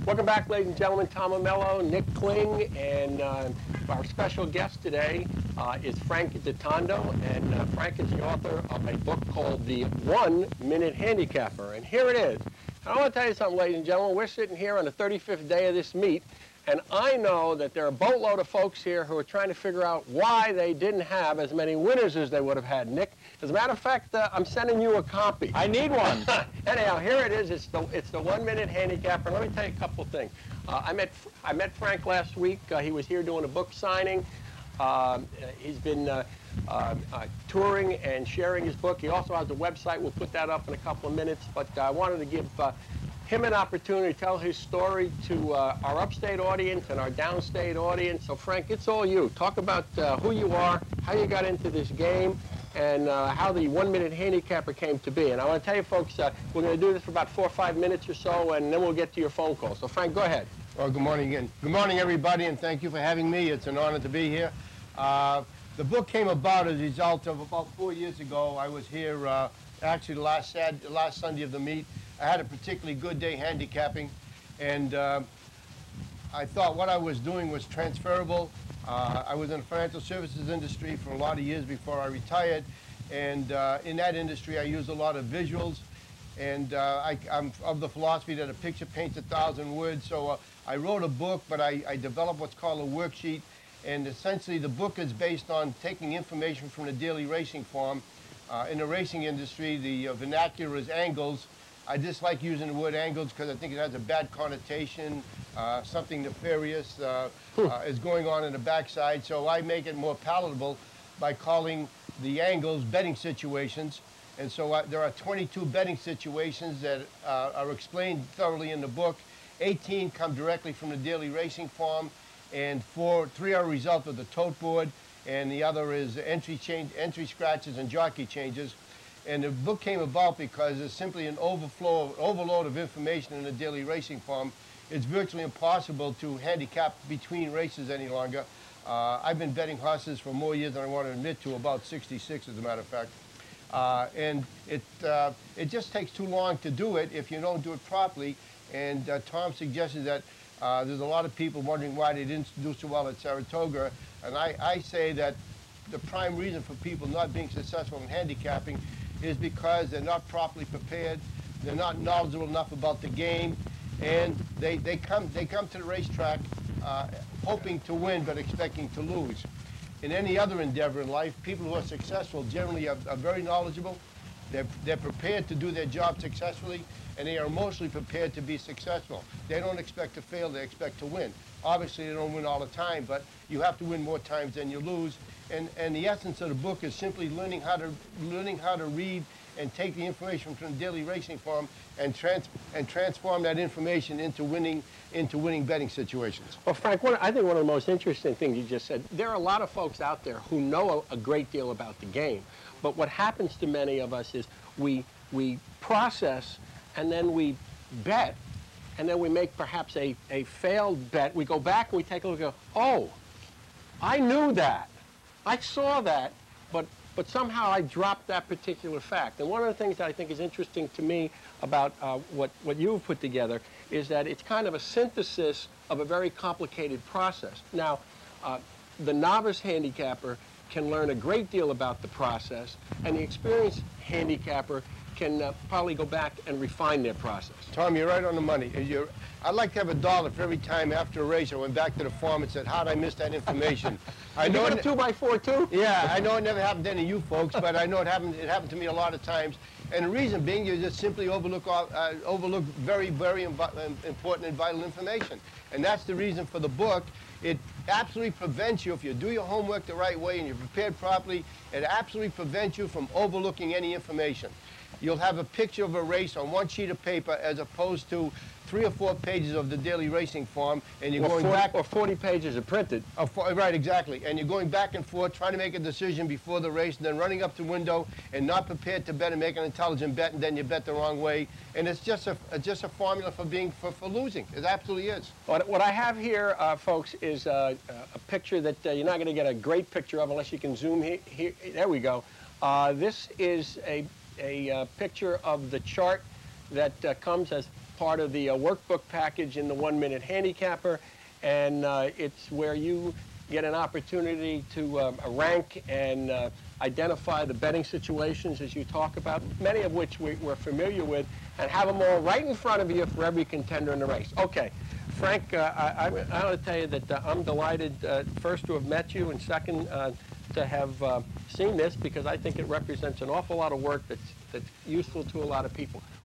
Welcome back, ladies and gentlemen. Tom Amello, Nick Klink, and our special guest today is Frank DiTondo, and Frank is the author of a book called the 1 Minute Handicapper, and here it is. And I want to tell you something, ladies and gentlemen. We're sitting here on the 35th day of this meet, and I know that there are a boatload of folks here who are trying to figure out why they didn't have as many winners as they would have had, Nick. As a matter of fact, I'm sending you a copy. I need one. Anyhow, here it is. It's the 1 Minute Handicapper. Let me tell you a couple of things. I met Frank last week. He was here doing a book signing. He's been touring and sharing his book. He also has a website. We'll put that up in a couple of minutes. But I wanted to give him an opportunity to tell his story to our upstate audience and our downstate audience. So, Frank, it's all you. Talk about who you are, how you got into this game, and how the 1 Minute Handicapper came to be. And I want to tell you, folks, we're going to do this for about 4 or 5 minutes or so, and then we'll get to your phone call. So, Frank, go ahead. Well, good morning again. Good morning, everybody, and thank you for having me. It's an honor to be here. The book came about as a result of about 4 years ago. I was here actually the last Sunday of the meet. I had a particularly good day handicapping, and I thought what I was doing was transferable. I was in the financial services industry for a lot of years before I retired, and in that industry I used a lot of visuals, and I'm of the philosophy that a picture paints 1,000 words, so I wrote a book, but I developed what's called a worksheet, and essentially the book is based on taking information from the daily racing form. In the racing industry, the vernacular is angles. I dislike using the word angles because I think it has a bad connotation. Something nefarious is going on in the backside, so I make it more palatable by calling the angles betting situations. And so there are 22 betting situations that are explained thoroughly in the book. 18 come directly from the daily racing form, and 3 are a result of the tote board, and the other is entry scratches and jockey changes. And the book came about because there's simply an overload of information in the daily racing form. It's virtually impossible to handicap between races any longer. I've been betting horses for more years than I want to admit to, about 66 as a matter of fact. And it just takes too long to do it if you don't do it properly. And Tom suggested that there's a lot of people wondering why they didn't do so well at Saratoga. And I say that the prime reason for people not being successful in handicapping is because they're not properly prepared, they're not knowledgeable enough about the game, and they come to the racetrack hoping to win but expecting to lose. In any other endeavor in life, people who are successful generally are very knowledgeable, they're prepared to do their job successfully, and they are emotionally prepared to be successful. They don't expect to fail, they expect to win. Obviously, they don't win all the time, but you have to win more times than you lose. And the essence of the book is simply learning how to read and take the information from the daily racing form and transform that information into winning betting situations. Well, Frank, I think one of the most interesting things you just said, there are a lot of folks out there who know a great deal about the game, but what happens to many of us is we process and then we bet, and then we make perhaps a failed bet. We go back and we take a look and go, oh, I knew that. I saw that, but somehow I dropped that particular fact. And one of the things that I think is interesting to me about what you've put together is that it's kind of a synthesis of a very complicated process. Now, the novice handicapper can learn a great deal about the process, and the experienced handicapper can probably go back and refine their process. Tom, you're right on the money. I'd like to have $1 for every time after a race I went back to the farm and said, how'd I miss that information? I know it 2x4 too? Yeah, I know it never happened to any of you folks, but I know it happened to me a lot of times. And the reason being, you just simply overlook very, very important and vital information. And that's the reason for the book. It absolutely prevents you, if you do your homework the right way and you're prepared properly, it absolutely prevents you from overlooking any information. You'll have a picture of a race on one sheet of paper as opposed to 3 or 4 pages of the daily racing form, and you're going back... Or 40 pages of printed. Right, exactly. And you're going back and forth, trying to make a decision before the race, and then running up the window and not prepared to bet and make an intelligent bet, and then you bet the wrong way. And it's just a formula for losing. It absolutely is. What I have here, folks, is a picture that you're not going to get a great picture of unless you can zoom here. There we go. This is a picture of the chart that comes as part of the workbook package in the One Minute Handicapper, and it's where you get an opportunity to rank and identify the betting situations as you talk about, many of which we're familiar with, and have them all right in front of you for every contender in the race. Okay, Frank, I want to tell you that I'm delighted, first, to have met you, and second, to have seen this, because I think it represents an awful lot of work that's useful to a lot of people.